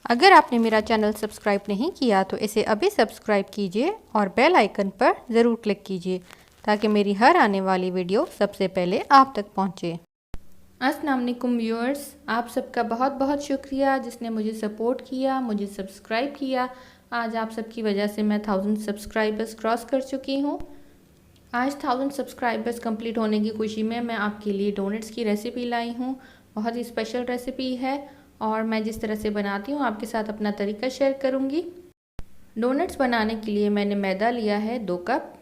अगर आपने मेरा चैनल सब्सक्राइब नहीं किया तो इसे अभी सब्सक्राइब कीजिए और बेल आइकन पर ज़रूर क्लिक कीजिए ताकि मेरी हर आने वाली वीडियो सबसे पहले आप तक पहुंचे। अस्सलाम वालेकुम व्यूअर्स, आप सबका बहुत बहुत शुक्रिया जिसने मुझे सपोर्ट किया, मुझे सब्सक्राइब किया। आज आप सबकी वजह से मैं 1000 सब्सक्राइबर्स क्रॉस कर चुकी हूँ। आज 1000 सब्सक्राइबर्स कंप्लीट होने की खुशी में मैं आपके लिए डोनट्स की रेसिपी लाई हूँ। बहुत ही स्पेशल रेसिपी है और मैं जिस तरह से बनाती हूँ आपके साथ अपना तरीका शेयर करूँगी। डोनट्स बनाने के लिए मैंने मैदा लिया है 2 कप,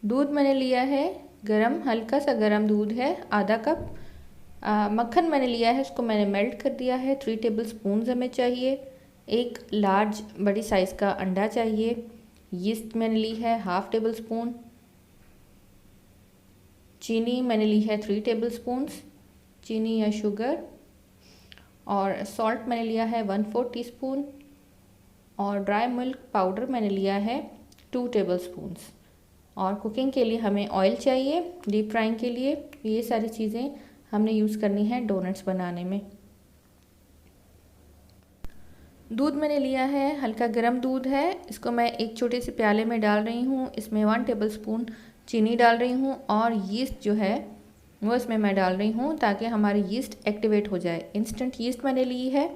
दूध मैंने लिया है गरम, हल्का सा गरम दूध है आधा कप, मक्खन मैंने लिया है, उसको मैंने मेल्ट कर दिया है 3 टेबल स्पून हमें चाहिए। एक लार्ज बड़ी साइज़ का अंडा चाहिए। यीस्ट मैंने ली है 1/2 टेबल स्पून। चीनी मैंने ली है 3 टेबल स्पून्स, चीनी या शुगर। और सॉल्ट मैंने लिया है 1/4 टीस्पून और ड्राई मिल्क पाउडर मैंने लिया है 2 टेबल स्पून्स। और कुकिंग के लिए हमें ऑयल चाहिए डीप फ्राइंग के लिए। ये सारी चीज़ें हमने यूज़ करनी है डोनट्स बनाने में। दूध मैंने लिया है हल्का गर्म दूध है, इसको मैं एक छोटे से प्याले में डाल रही हूँ। इसमें 1 टेबल स्पून चीनी डाल रही हूँ और यीस्ट जो है वो इसमें मैं डाल रही हूँ ताकि हमारी यीस्ट एक्टिवेट हो जाए। इंस्टेंट यीस्ट मैंने ली है।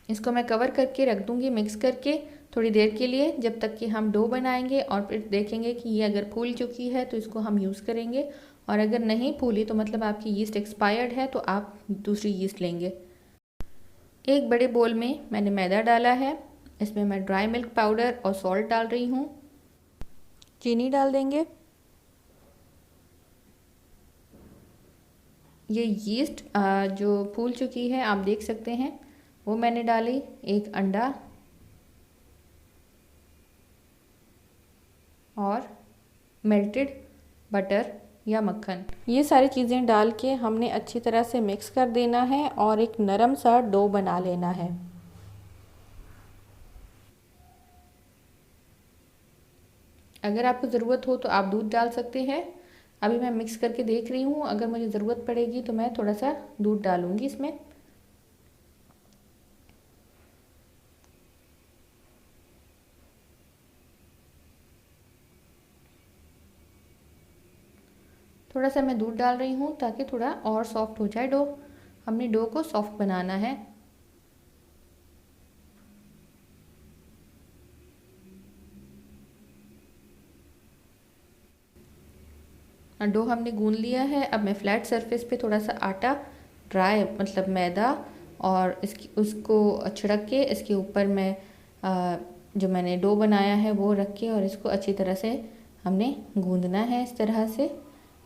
इसको मैं कवर करके रख दूँगी मिक्स करके थोड़ी देर के लिए, जब तक कि हम डो बनाएंगे और फिर देखेंगे कि ये अगर फूल चुकी है तो इसको हम यूज़ करेंगे, और अगर नहीं फूली तो मतलब आपकी यीस्ट एक्सपायर्ड है तो आप दूसरी यीस्ट लेंगे। एक बड़े बोल में मैंने मैदा डाला है, इसमें मैं ड्राई मिल्क पाउडर और सॉल्ट डाल रही हूँ। चीनी डाल देंगे। ये यीस्ट जो फूल चुकी है आप देख सकते हैं वो मैंने डाली। एक अंडा और मेल्टेड बटर या मक्खन, ये सारी चीज़ें डाल के हमने अच्छी तरह से मिक्स कर देना है और एक नरम सा डो बना लेना है। अगर आपको ज़रूरत हो तो आप दूध डाल सकते हैं। अभी मैं मिक्स करके देख रही हूँ, अगर मुझे ज़रूरत पड़ेगी तो मैं थोड़ा सा दूध डालूँगी इसमें। थोड़ा सा मैं दूध डाल रही हूँ ताकि थोड़ा और सॉफ्ट हो जाए डो। हमने डो को सॉफ्ट बनाना है। डो हमने गूंद लिया है। अब मैं फ्लैट सरफेस पे थोड़ा सा आटा, ड्राई मतलब मैदा, और इसकी उसको छिड़क के इसके ऊपर मैं जो मैंने डो बनाया है वो रख के और इसको अच्छी तरह से हमने गूंदना है इस तरह से,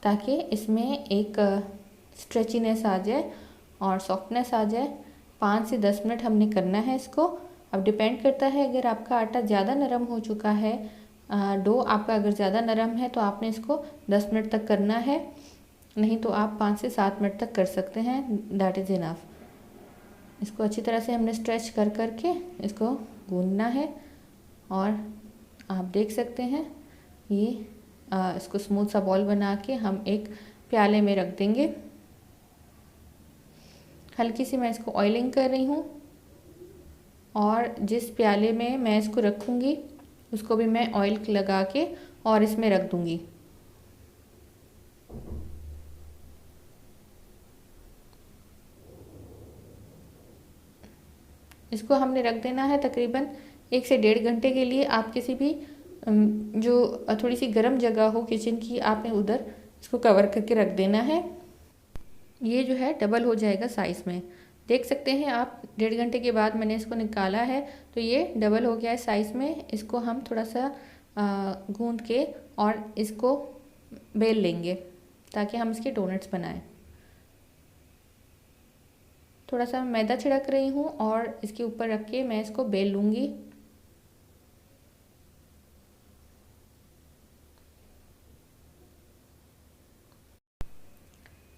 ताकि इसमें एक स्ट्रेचीनेस आ जाए और सॉफ्टनेस आ जाए। 5 से 10 मिनट हमने करना है इसको। अब डिपेंड करता है, अगर आपका आटा ज़्यादा नरम हो चुका है, डो आपका अगर ज़्यादा नरम है तो आपने इसको 10 मिनट तक करना है, नहीं तो आप 5 से 7 मिनट तक कर सकते हैं, दैट इज़ इनफ। इसको अच्छी तरह से हमने स्ट्रेच कर करके इसको गूंदना है और आप देख सकते हैं ये इसको स्मूथ सा बॉल बना के हम एक प्याले में रख देंगे। हल्की सी मैं इसको ऑयलिंग कर रही हूँ और जिस प्याले में मैं इसको रखूँगी उसको भी मैं ऑयल लगा के और इसमें रख दूँगी। इसको हमने रख देना है तकरीबन 1 से 1.5 घंटे के लिए। आप किसी भी जो थोड़ी सी गर्म जगह हो किचन की, आपने उधर इसको कवर करके रख देना है। ये जो है डबल हो जाएगा साइज़ में, देख सकते हैं आप। 1.5 घंटे के बाद मैंने इसको निकाला है तो ये डबल हो गया है साइज़ में। इसको हम थोड़ा सा गूंद के और इसको बेल लेंगे ताकि हम इसके डोनट्स बनाएं। थोड़ा सा मैदा छिड़क रही हूँ और इसके ऊपर रख के मैं इसको बेल लूँगी।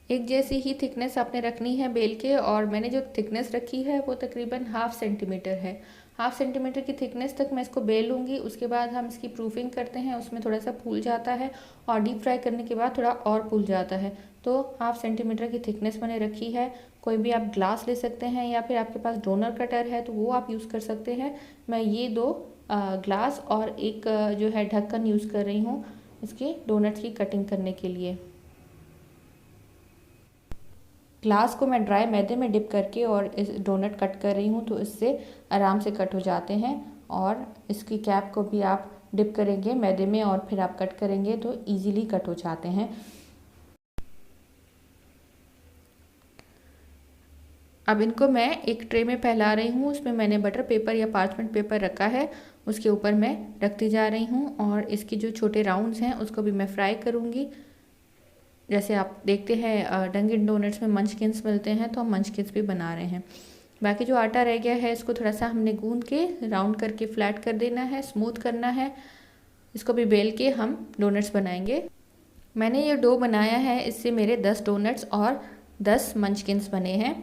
एक जैसी ही थिकनेस आपने रखनी है बेल के, और मैंने जो थिकनेस रखी है वो तकरीबन 1/2 सेंटीमीटर है। हाफ सेंटीमीटर की थिकनेस तक मैं इसको बेल लूँगी। उसके बाद हम इसकी प्रूफिंग करते हैं, उसमें थोड़ा सा फूल जाता है और डीप फ्राई करने के बाद थोड़ा और फूल जाता है। तो हाफ सेंटीमीटर की थिकनेस मैंने रखी है। कोई भी आप ग्लास ले सकते हैं या फिर आपके पास डोनर कटर है तो वो आप यूज़ कर सकते हैं। मैं ये दो ग्लास और एक जो है ढक्कन यूज़ कर रही हूँ इसकी डोनट्स की कटिंग करने के लिए। ग्लास को मैं ड्राई मैदे में डिप करके और इस डोनट कट कर रही हूँ तो इससे आराम से कट हो जाते हैं। और इसकी कैप को भी आप डिप करेंगे मैदे में और फिर आप कट करेंगे तो इजीली कट हो जाते हैं। अब इनको मैं एक ट्रे में फैला रही हूँ, उसमें मैंने बटर पेपर या पार्चमेंट पेपर रखा है, उसके ऊपर मैं रखती जा रही हूँ और इसकी जो छोटे राउंड्स हैं उसको भी मैं फ्राई करूँगी। जैसे आप देखते हैं डंकिन डोनट्स में मंचकिंस मिलते हैं तो हम मंचकिंस भी बना रहे हैं। बाकी जो आटा रह गया है इसको थोड़ा सा हमने गूंद के राउंड करके फ्लैट कर देना है, स्मूथ करना है। इसको भी बेल के हम डोनट्स बनाएंगे। मैंने ये डो बनाया है, इससे मेरे 10 डोनट्स और 10 मंचकिंस बने हैं।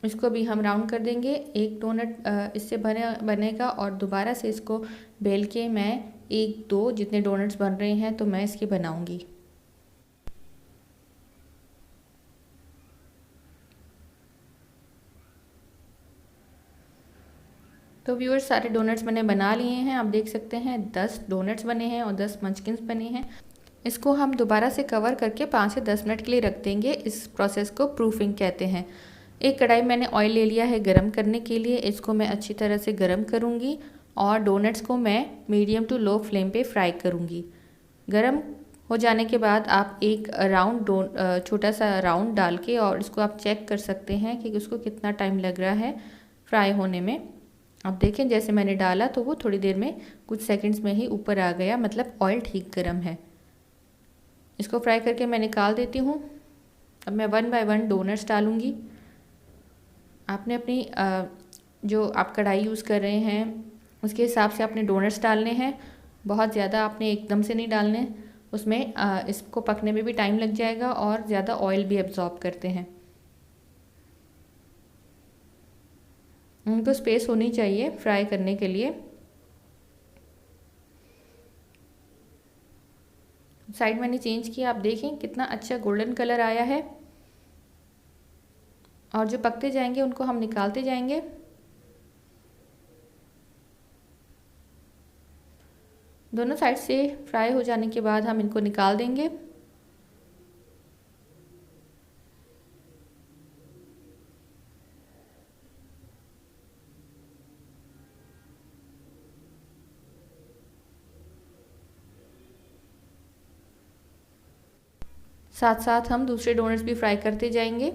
इसको भी हम राउंड कर देंगे। एक डोनट इससे बनेगा और दोबारा से इसको बेल के मैं एक दो जितने डोनट्स बन रहे हैं तो मैं इसके बनाऊंगी। तो व्यूअर्स सारे डोनट्स मैंने बना लिए हैं। आप देख सकते हैं 10 डोनट्स बने हैं और 10 मंचकिंस बने हैं। इसको हम दोबारा से कवर करके 5 से 10 मिनट के लिए रख देंगे। इस प्रोसेस को प्रूफिंग कहते हैं। एक कढ़ाई मैंने ऑयल ले लिया है गरम करने के लिए। इसको मैं अच्छी तरह से गरम करूँगी और डोनट्स को मैं मीडियम टू लो फ्लेम पे फ्राई करूँगी। गरम हो जाने के बाद आप एक छोटा सा राउंड डाल के और इसको आप चेक कर सकते हैं कि उसको कितना टाइम लग रहा है फ्राई होने में। अब देखें जैसे मैंने डाला तो वो थोड़ी देर में कुछ सेकंड्स में ही ऊपर आ गया, मतलब ऑयल ठीक गर्म है। इसको फ्राई करके मैं निकाल देती हूँ। अब मैं 1 बाय 1 डोनट्स डालूँगी। आपने अपनी जो आप कढ़ाई यूज़ कर रहे हैं उसके हिसाब से अपने डोनट्स डालने हैं। बहुत ज़्यादा आपने एकदम से नहीं डालने, उसमें इसको पकने में भी टाइम लग जाएगा और ज़्यादा ऑयल भी एब्जॉर्ब करते हैं। उनको स्पेस होनी चाहिए फ्राई करने के लिए। साइड मैंने चेंज किया, आप देखें कितना अच्छा गोल्डन कलर आया है। और जो पकते जाएंगे उनको हम निकालते जाएंगे। दोनों साइड से फ्राई हो जाने के बाद हम इनको निकाल देंगे। साथ साथ हम दूसरे डोनट्स भी फ्राई करते जाएंगे।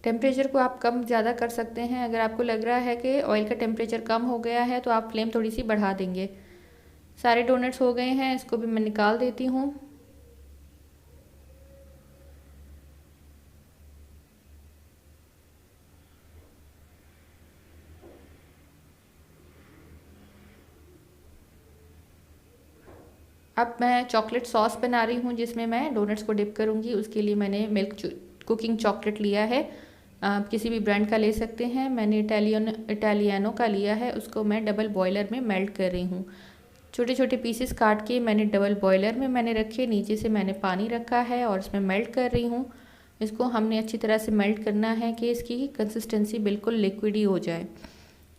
टेम्परेचर को आप कम ज़्यादा कर सकते हैं। अगर आपको लग रहा है कि ऑयल का टेम्परेचर कम हो गया है तो आप फ्लेम थोड़ी सी बढ़ा देंगे। सारे डोनट्स हो गए हैं, इसको भी मैं निकाल देती हूँ। अब मैं चॉकलेट सॉस बना रही हूँ जिसमें मैं डोनट्स को डिप करूँगी। उसके लिए मैंने मिल्क कुकिंग चॉकलेट लिया है। आप किसी भी ब्रांड का ले सकते हैं। मैंने इटालियानो का लिया है। उसको मैं डबल बॉयलर में मेल्ट कर रही हूँ। छोटे छोटे पीसेस काट के मैंने डबल बॉयलर में मैंने रखे, नीचे से मैंने पानी रखा है और इसमें मेल्ट कर रही हूँ। इसको हमने अच्छी तरह से मेल्ट करना है कि इसकी कंसिस्टेंसी बिल्कुल लिक्विडी हो जाए।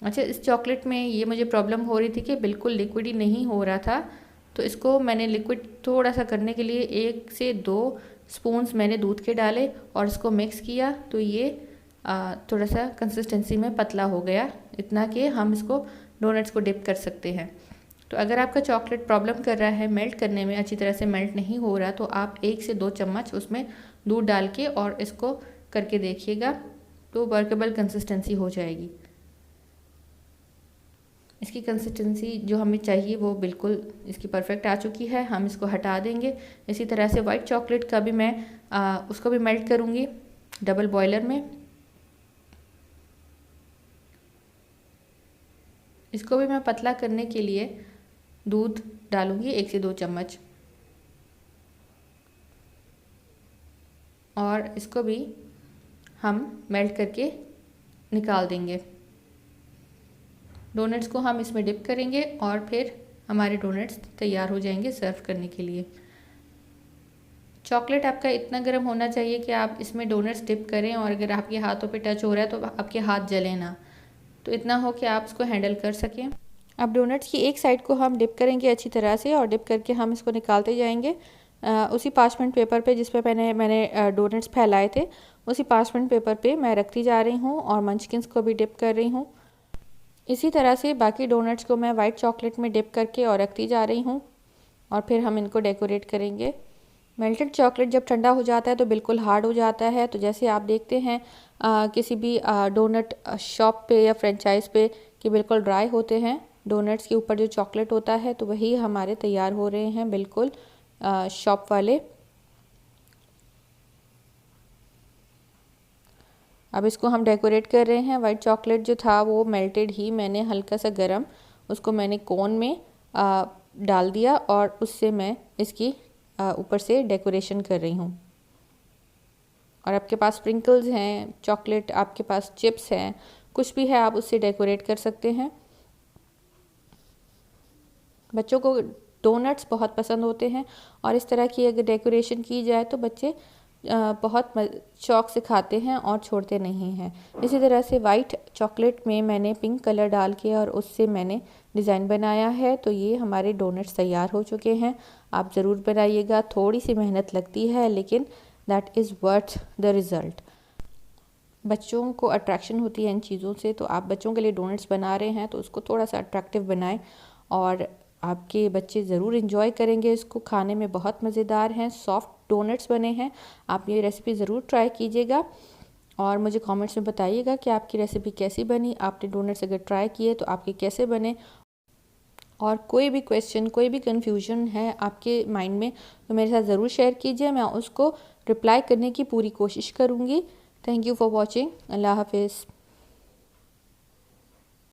अच्छा, इस चॉकलेट में ये मुझे प्रॉब्लम हो रही थी कि बिल्कुल लिक्विडी नहीं हो रहा था, तो इसको मैंने लिक्विड थोड़ा सा करने के लिए 1 से 2 स्पून्स मैंने दूध के डाले और इसको मिक्स किया तो ये थोड़ा सा कंसिस्टेंसी में पतला हो गया, इतना कि हम इसको डोनट्स को डिप कर सकते हैं। तो अगर आपका चॉकलेट प्रॉब्लम कर रहा है मेल्ट करने में, अच्छी तरह से मेल्ट नहीं हो रहा, तो आप 1 से 2 चम्मच उसमें दूध डाल के और इसको करके देखिएगा तो वर्केबल कंसिस्टेंसी हो जाएगी। इसकी कंसिस्टेंसी जो हमें चाहिए वो बिल्कुल इसकी परफेक्ट आ चुकी है। हम इसको हटा देंगे। इसी तरह से वाइट चॉकलेट का भी मैं उसको भी मेल्ट करूँगी डबल बॉयलर में। इसको भी मैं पतला करने के लिए दूध डालूँगी 1 से 2 चम्मच, और इसको भी हम मेल्ट करके निकाल देंगे। डोनट्स को हम इसमें डिप करेंगे और फिर हमारे डोनट्स तैयार हो जाएंगे सर्व करने के लिए। चॉकलेट आपका इतना गर्म होना चाहिए कि आप इसमें डोनट्स डिप करें और अगर आपके हाथों पे टच हो रहा है तो आपके हाथ जले ना, तो इतना हो कि आप इसको हैंडल कर सकें। अब डोनट्स की एक साइड को हम डिप करेंगे अच्छी तरह से और डिप करके हम इसको निकालते जाएंगे। उसी पार्चमेंट पेपर पे जिस पे मैंने डोनट्स फैलाए थे, उसी पार्चमेंट पेपर पे मैं रखती जा रही हूँ और मंचकिंस को भी डिप कर रही हूँ। इसी तरह से बाकी डोनट्स को मैं वाइट चॉकलेट में डिप करके और रखती जा रही हूँ और फिर हम इनको डेकोरेट करेंगे। मेल्टेड चॉकलेट जब ठंडा हो जाता है तो बिल्कुल हार्ड हो जाता है, तो जैसे आप देखते हैं किसी भी डोनट शॉप पे या फ्रेंचाइज़ पे कि बिल्कुल ड्राई होते हैं डोनट्स के ऊपर जो चॉकलेट होता है, तो वही हमारे तैयार हो रहे हैं बिल्कुल शॉप वाले। अब इसको हम डेकोरेट कर रहे हैं। वाइट चॉकलेट जो था वो मेल्टेड ही मैंने हल्का सा गरम उसको मैंने कोन में डाल दिया और उससे मैं इसकी ऊपर से डेकोरेशन कर रही हूँ। और आपके पास स्प्रिंकल्स हैं, चॉकलेट, आपके पास चिप्स हैं, कुछ भी है आप उससे डेकोरेट कर सकते हैं। बच्चों को डोनट्स बहुत पसंद होते हैं और इस तरह की अगर डेकोरेशन की जाए तो बच्चे बहुत शौक से खाते हैं और छोड़ते नहीं हैं। इसी तरह से वाइट चॉकलेट में मैंने पिंक कलर डाल के और उससे मैंने डिज़ाइन बनाया है। तो ये हमारे डोनट्स तैयार हो चुके हैं। आप ज़रूर बनाइएगा, थोड़ी सी मेहनत लगती है लेकिन that is worth the result. बच्चों को अट्रैक्शन होती है इन चीज़ों से, तो आप बच्चों के लिए डोनट्स बना रहे हैं तो उसको थोड़ा सा अट्रैक्टिव बनाएं और आपके बच्चे ज़रूर इन्जॉय करेंगे इसको। खाने में बहुत मज़ेदार हैं, सॉफ्ट डोनट्स बने हैं। आप ये रेसिपी ज़रूर ट्राई कीजिएगा और मुझे कमेंट्स में बताइएगा कि आपकी रेसिपी कैसी बनी। आपने डोनट्स अगर ट्राई किए तो आपके कैसे बने, और कोई भी क्वेश्चन, कोई भी कन्फ्यूजन है आपके माइंड में तो मेरे साथ ज़रूर शेयर कीजिए, मैं उसको रिप्लाई करने की पूरी कोशिश करूँगी। Thank you for watching. अल्लाह हाफिज़।